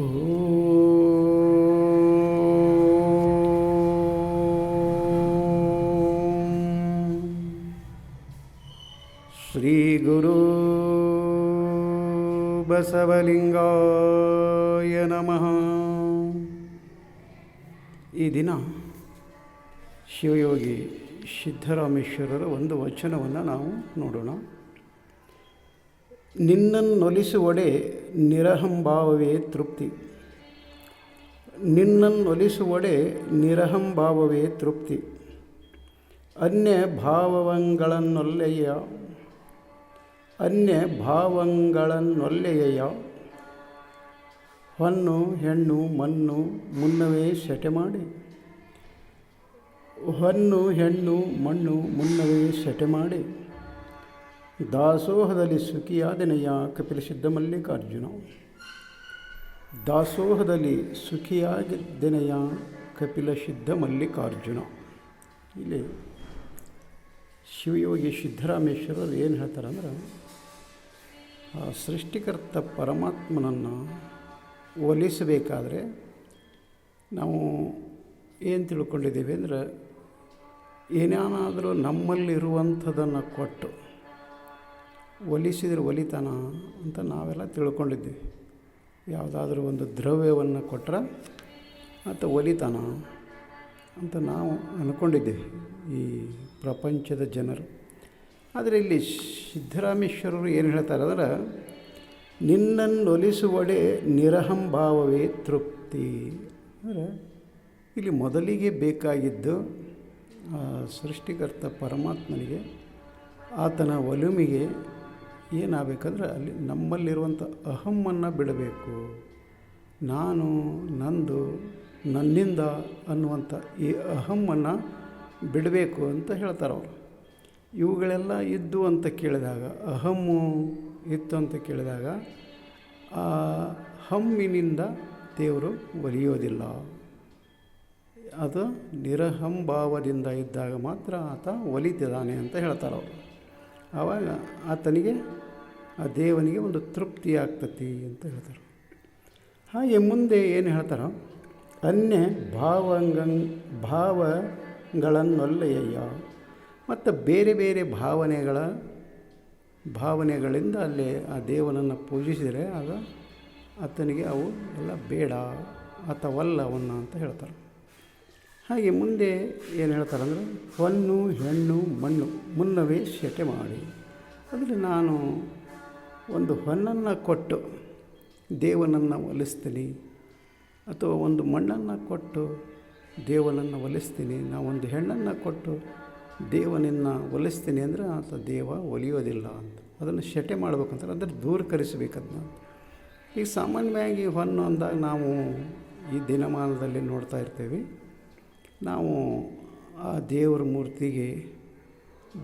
ಶ್ರೀ ಗುರು ಬಸವಲಿಂಗಾಯ ನಮಃ. ಈ ದಿನ ಶಿವಯೋಗಿ ಸಿದ್ದರಾಮೇಶ್ವರರ ಒಂದು ವಚನವನ್ನು ನಾವು ನೋಡೋಣ. ನಿನ್ನನ್ನೊಲಿಸುವಡೆ ನಿರಹಂಭಾವವೇ ತೃಪ್ತಿ. ನಿನ್ನನ್ನೊಲಿಸುವಡೆ ನಿರಹಂಭಾವವೇ ತೃಪ್ತಿ. ಅನ್ಯ ಭಾವಗಳನ್ನೊಲ್ಲೆಯ ಹೊನ್ನು ಹೆಣ್ಣು ಮಣ್ಣು ಮುನ್ನವೇ ಸೆಟೆ ಮಾಡಿ. ಹೊನ್ನು ಹೆಣ್ಣು ಮಣ್ಣು ಮುನ್ನವೇ ಸೆಟೆ ಮಾಡಿ. ದಾಸೋಹದಲ್ಲಿ ಸುಖಿಯಾದನೆಯ ಕಪಿಲ ಸಿದ್ಧ ಮಲ್ಲಿಕಾರ್ಜುನ. ದಾಸೋಹದಲ್ಲಿ ಸುಖಿಯಾಗಿದ್ದನೆಯ ಕಪಿಲ ಸಿದ್ಧ ಮಲ್ಲಿಕಾರ್ಜುನ. ಇಲ್ಲಿ ಶಿವಯೋಗಿ ಸಿದ್ದರಾಮೇಶ್ವರರು ಏನು ಹೇಳ್ತಾರೆ ಅಂದ್ರೆ, ಆ ಸೃಷ್ಟಿಕರ್ತ ಪರಮಾತ್ಮನನ್ನು ಒಲಿಸಬೇಕಾದ್ರೆ ನಾವು ಏನು ತಿಳ್ಕೊಂಡಿದ್ದೀವಿ ಅಂದರೆ, ಏನೇನಾದರೂ ನಮ್ಮಲ್ಲಿರುವಂಥದ್ದನ್ನು ಕೊಟ್ಟು ಒಲಿಸಿದರೆ ಒಲಿತಾನ ಅಂತ ನಾವೆಲ್ಲ ತಿಳ್ಕೊಂಡಿದ್ದೀವಿ. ಯಾವುದಾದ್ರೂ ಒಂದು ದ್ರವ್ಯವನ್ನು ಕೊಟ್ಟರೆ ಆತ ಒಲಿತಾನ ಅಂತ ನಾವು ಅಂದ್ಕೊಂಡಿದ್ದೀವಿ ಈ ಪ್ರಪಂಚದ ಜನರು. ಆದರೆ ಇಲ್ಲಿ ಸಿದ್ದರಾಮೇಶ್ವರರು ಏನು ಹೇಳ್ತಾರೆ ಅಂದ್ರೆ, ನಿನ್ನನ್ನೊಲಿಸುವಡೆ ನಿರಹಂಭಾವವೇ ತೃಪ್ತಿ. ಅಂದರೆ ಇಲ್ಲಿ ಮೊದಲಿಗೆ ಬೇಕಾಗಿದ್ದು ಸೃಷ್ಟಿಕರ್ತ ಪರಮಾತ್ಮನಿಗೆ, ಆತನ ಒಲುಮೆಗೆ ಏನಾಗಬೇಕಂದ್ರೆ ಅಲ್ಲಿ ನಮ್ಮಲ್ಲಿರುವಂಥ ಅಹಮ್ಮನ್ನು ಬಿಡಬೇಕು. ನಾನು, ನಂದು, ನನ್ನಿಂದ ಅನ್ನುವಂಥ ಈ ಅಹಮ್ಮನ್ನು ಬಿಡಬೇಕು ಅಂತ ಹೇಳ್ತಾರೆ ಅವರು. ಇವುಗಳೆಲ್ಲ ಇದ್ದು ಅಂತ ಕೇಳಿದಾಗ, ಅಹಮ್ಮು ಇತ್ತು ಅಂತ ಕೇಳಿದಾಗ, ಆ ಹಮ್ಮಿನಿಂದ ದೇವರು ಒಲಿಯೋದಿಲ್ಲ. ಅದು ನಿರಹಂಭಾವದಿಂದ ಇದ್ದಾಗ ಮಾತ್ರ ಆತ ಒಲಿತಿದ್ದಾನೆ ಅಂತ ಹೇಳ್ತಾರೆ ಅವರು. ಆವಾಗ ಆತನಿಗೆ, ಆ ದೇವನಿಗೆ ಒಂದು ತೃಪ್ತಿ ಆಗ್ತತಿ ಅಂತ ಹೇಳ್ತಾರೆ. ಹಾಗೆ ಮುಂದೆ ಏನು ಹೇಳ್ತಾರೆ, ಅನ್ಯ ಭಾವಗಳನ್ನೊಲ್ಲೆಯ. ಮತ್ತು ಬೇರೆ ಬೇರೆ ಭಾವನೆಗಳಿಂದ ಅಲ್ಲಿ ಆ ದೇವನನ್ನು ಪೂಜಿಸಿದರೆ ಆಗ ಆತನಿಗೆ ಅವು ಎಲ್ಲ ಬೇಡ, ಆತವಲ್ಲ ಅವನ್ನ ಅಂತ ಹೇಳ್ತಾರೆ. ಹಾಗೆ ಮುಂದೆ ಏನು ಹೇಳ್ತಾರೆ ಅಂದರೆ, ಹೊನ್ನು ಹೆಣ್ಣು ಮಣ್ಣು ಮುನ್ನವೇ ಸೆಟೆ ಮಾಡಿ. ಅಂದರೆ ನಾನು ಒಂದು ಹೊನ್ನನ್ನು ಕೊಟ್ಟು ದೇವನನ್ನು ಒಲಿಸ್ತೀನಿ, ಅಥವಾ ಒಂದು ಮಣ್ಣನ್ನು ಕೊಟ್ಟು ದೇವನನ್ನು ಒಲಿಸ್ತೀನಿ, ನಾವೊಂದು ಹೆಣ್ಣನ್ನು ಕೊಟ್ಟು ದೇವನನ್ನು ಒಲಿಸ್ತೀನಿ ಅಂದರೆ ಆತ ದೇವ ಒಲಿಯೋದಿಲ್ಲ ಅಂತ. ಅದನ್ನು ಸೆಟೆ ಮಾಡ್ಬೇಕಂತಾರೆ, ಅಂದರೆ ದೂರೀಕರಿಸಬೇಕದನ್ನ. ಈಗ ಸಾಮಾನ್ಯವಾಗಿ ಹೊನ್ನು ಅಂದಾಗ ನಾವು ಈ ದಿನಮಾನದಲ್ಲಿ ನೋಡ್ತಾ ಇರ್ತೀವಿ. ನಾವು ಆ ದೇವರ ಮೂರ್ತಿಗೆ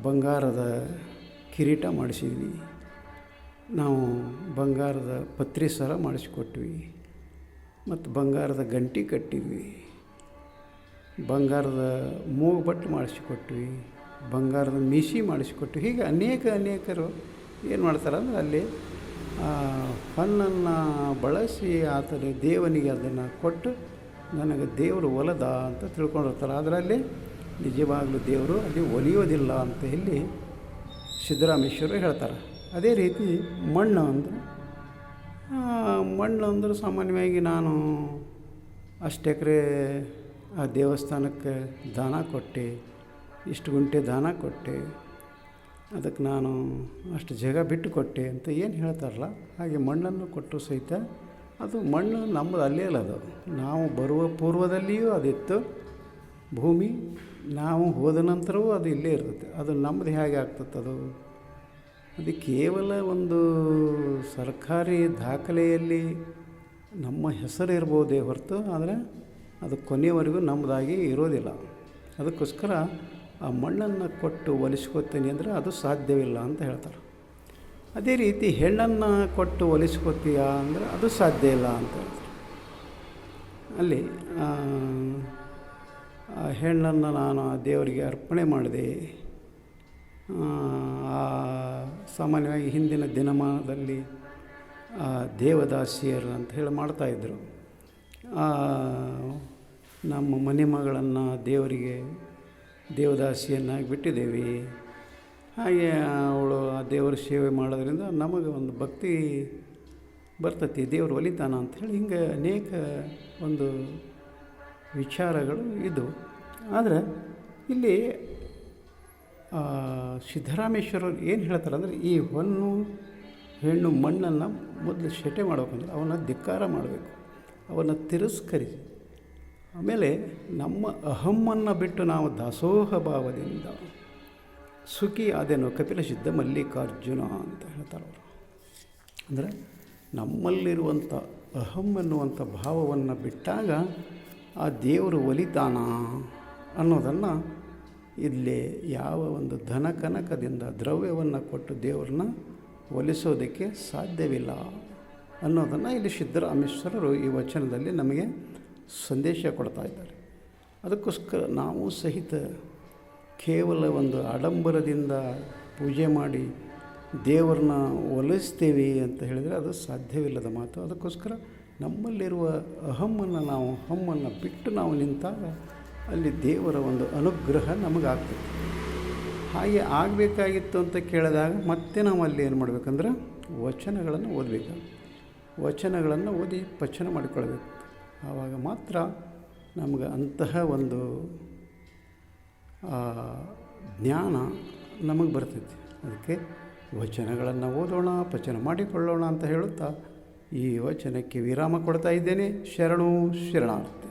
ಬಂಗಾರದ ಕಿರೀಟ ಮಾಡಿಸಿದ್ವಿ, ನಾವು ಬಂಗಾರದ ಪತ್ರಿ ಸರ ಮಾಡಿಸಿಕೊಟ್ವಿ, ಮತ್ತು ಬಂಗಾರದ ಗಂಟೆ ಕಟ್ಟಿದ್ವಿ, ಬಂಗಾರದ ಮೂಗುಬಟ್ಟು ಮಾಡಿಸಿಕೊಟ್ವಿ, ಬಂಗಾರದ ಮೀಸಿ ಮಾಡಿಸಿಕೊಟ್ವಿ. ಹೀಗೆ ಅನೇಕರು ಏನು ಮಾಡ್ತಾರೆ ಅಂದರೆ, ಅಲ್ಲಿ ಹೊನ್ನನ್ನು ಬಳಸಿ ಆತನ ದೇವನಿಗೆ ಅದನ್ನು ಕೊಟ್ಟು ನನಗೆ ದೇವರು ಒಲದ ಅಂತ ತಿಳ್ಕೊಂಡಿರ್ತಾರೆ. ಅದರಲ್ಲಿ ನಿಜವಾಗಲೂ ದೇವರು ಅಲ್ಲಿ ಒಲಿಯೋದಿಲ್ಲ ಅಂತ ಇಲ್ಲಿ ಸಿದ್ದರಾಮೇಶ್ವರರು ಹೇಳ್ತಾರೆ. ಅದೇ ರೀತಿ ಮಣ್ಣು ಅಂದರೆ ಸಾಮಾನ್ಯವಾಗಿ ನಾನು ಅಷ್ಟು ಎಕರೆ ಆ ದೇವಸ್ಥಾನಕ್ಕೆ ದಾನ ಕೊಟ್ಟೆ, ಇಷ್ಟು ಗುಂಟೆ ದಾನ ಕೊಟ್ಟೆ, ಅದಕ್ಕೆ ನಾನು ಅಷ್ಟು ಜಾಗ ಬಿಟ್ಟು ಕೊಟ್ಟೆ ಅಂತ ಏನು ಹೇಳ್ತಾರಲ್ಲ, ಹಾಗೆ ಮಣ್ಣನ್ನು ಕೊಟ್ಟು ಸಹಿತ ಅದು ಮಣ್ಣು ನಮ್ಮದು ಅಲ್ಲೇ ಅಲ್ಲ. ಅದು ನಾವು ಬರುವ ಪೂರ್ವದಲ್ಲಿಯೂ ಅದಿತ್ತು ಭೂಮಿ, ನಾವು ಹೋದ ನಂತರವೂ ಅದು ಇಲ್ಲೇ ಇರ್ತದೆ. ಅದು ನಮ್ಮದು ಹೇಗೆ ಆಗ್ತದೆ? ಅದು ಕೇವಲ ಒಂದು ಸರ್ಕಾರಿ ದಾಖಲೆಯಲ್ಲಿ ನಮ್ಮ ಹೆಸರು ಇರ್ಬೋದೇ ಹೊರತು, ಆದರೆ ಅದು ಕೊನೆಯವರೆಗೂ ನಮ್ಮದಾಗಿ ಇರೋದಿಲ್ಲ. ಅದಕ್ಕೋಸ್ಕರ ಆ ಮಣ್ಣನ್ನು ಕೊಟ್ಟು ಒಲಿಸ್ಕೊತೀನಿ ಅಂದರೆ ಅದು ಸಾಧ್ಯವಿಲ್ಲ ಅಂತ ಹೇಳ್ತಾರೆ. ಅದೇ ರೀತಿ ಹೆಣ್ಣನ್ನು ಕೊಟ್ಟು ಒಲಿಸ್ಕೊತೀಯ ಅಂದರೆ ಅದು ಸಾಧ್ಯ ಇಲ್ಲ ಅಂತ ಹೇಳ್ತಾರೆ. ಅಲ್ಲಿ ಆ ಹೆಣ್ಣನ್ನು ನಾನು ಆ ದೇವರಿಗೆ ಅರ್ಪಣೆ ಮಾಡಿದೆ. ಸಾಮಾನ್ಯವಾಗಿ ಹಿಂದಿನ ದಿನಮಾನದಲ್ಲಿ ದೇವದಾಸಿಯರು ಅಂತ ಹೇಳಿ ಮಾಡ್ತಾಯಿದ್ರು. ನಮ್ಮ ಮನೆ ಮಗಳನ್ನು ದೇವರಿಗೆ ದೇವದಾಸಿಯನ್ನಾಗಿ ಬಿಟ್ಟಿದ್ದೇವೆ. ಹಾಗೆ ಅವಳು ಆ ದೇವರ ಸೇವೆ ಮಾಡೋದ್ರಿಂದ ನಮಗೆ ಒಂದು ಭಕ್ತಿ ಬರ್ತೈತಿ, ದೇವರು ಒಲಿತಾನ ಅಂಥೇಳಿ ಹಿಂಗೆ ಅನೇಕ ಒಂದು ವಿಚಾರಗಳು ಇದ್ದವು. ಆದರೆ ಇಲ್ಲಿ ಸಿದ್ದರಾಮೇಶ್ವರರು ಏನು ಹೇಳ್ತಾರೆ ಅಂದರೆ, ಈ ಹೊನ್ನು ಹೆಣ್ಣು ಮಣ್ಣನ್ನು ಮೊದಲು ಶೆಟೆ ಮಾಡ್ಬೇಕಂದ್ರೆ ಅವನ್ನ ಧಿಕ್ಕಾರ ಮಾಡಬೇಕು, ಅವನ್ನ ತಿರಸ್ಕರಿಸಿ, ಆಮೇಲೆ ನಮ್ಮ ಅಹಮ್ಮನ್ನು ಬಿಟ್ಟು ನಾವು ದಾಸೋಹ ಭಾವದಿಂದ ಸುಖಿ ಆದೇನೋ ಕಪಿಲ ಸಿದ್ಧ ಮಲ್ಲಿಕಾರ್ಜುನ ಅಂತ ಹೇಳ್ತಾರೆ ಅವರು. ಅಂದರೆ ನಮ್ಮಲ್ಲಿರುವಂಥ ಅಹಂ ಎನ್ನುವಂಥ ಭಾವವನ್ನು ಬಿಟ್ಟಾಗ ಆ ದೇವರು ಒಲಿತಾನ ಅನ್ನೋದನ್ನು ಇಲ್ಲಿ ಯಾವ ಒಂದು ಧನ ಕನಕದಿಂದ ದ್ರವ್ಯವನ್ನು ಕೊಟ್ಟು ದೇವರನ್ನ ಒಲಿಸೋದಕ್ಕೆ ಸಾಧ್ಯವಿಲ್ಲ ಅನ್ನೋದನ್ನು ಇಲ್ಲಿ ಸಿದ್ದರಾಮೇಶ್ವರರು ಈ ವಚನದಲ್ಲಿ ನಮಗೆ ಸಂದೇಶ ಕೊಡ್ತಾ ಇದ್ದಾರೆ. ಅದಕ್ಕೋಸ್ಕರ ನಾವು ಸಹಿತ ಕೇವಲ ಒಂದು ಆಡಂಬರದಿಂದ ಪೂಜೆ ಮಾಡಿ ದೇವರನ್ನ ಒಲಿಸ್ತೀವಿ ಅಂತ ಹೇಳಿದರೆ ಅದು ಸಾಧ್ಯವಿಲ್ಲದ ಮಾತು. ಅದಕ್ಕೋಸ್ಕರ ನಮ್ಮಲ್ಲಿರುವ ಅಹಮ್ಮನ್ನು ನಾವು ಹಮ್ಮನ್ನು ಬಿಟ್ಟು ನಾವು ನಿಂತಾಗ ಅಲ್ಲಿ ದೇವರ ಒಂದು ಅನುಗ್ರಹ ನಮಗಾಗ್ತದೆ. ಹಾಗೆ ಆಗಬೇಕಾಗಿತ್ತು ಅಂತ ಕೇಳಿದಾಗ ಮತ್ತೆ ನಾವು ಅಲ್ಲಿ ಏನು ಮಾಡಬೇಕಂದ್ರೆ ವಚನಗಳನ್ನು ಓದಬೇಕು. ವಚನಗಳನ್ನು ಓದಿ ಪಚನ ಮಾಡಿಕೊಳ್ಬೇಕು. ಆವಾಗ ಮಾತ್ರ ನಮಗೆ ಅಂತಹ ಒಂದು ಜ್ಞಾನ ನಮಗೆ ಬರ್ತೈತಿ. ಅದಕ್ಕೆ ವಚನಗಳನ್ನು ಓದೋಣ, ಪಚನ ಮಾಡಿಕೊಳ್ಳೋಣ ಅಂತ ಹೇಳುತ್ತಾ ಈ ವಚನಕ್ಕೆ ವಿರಾಮ ಕೊಡ್ತಾ ಇದ್ದೇನೆ. ಶರಣು ಶರಣಾರ್ಥಿ.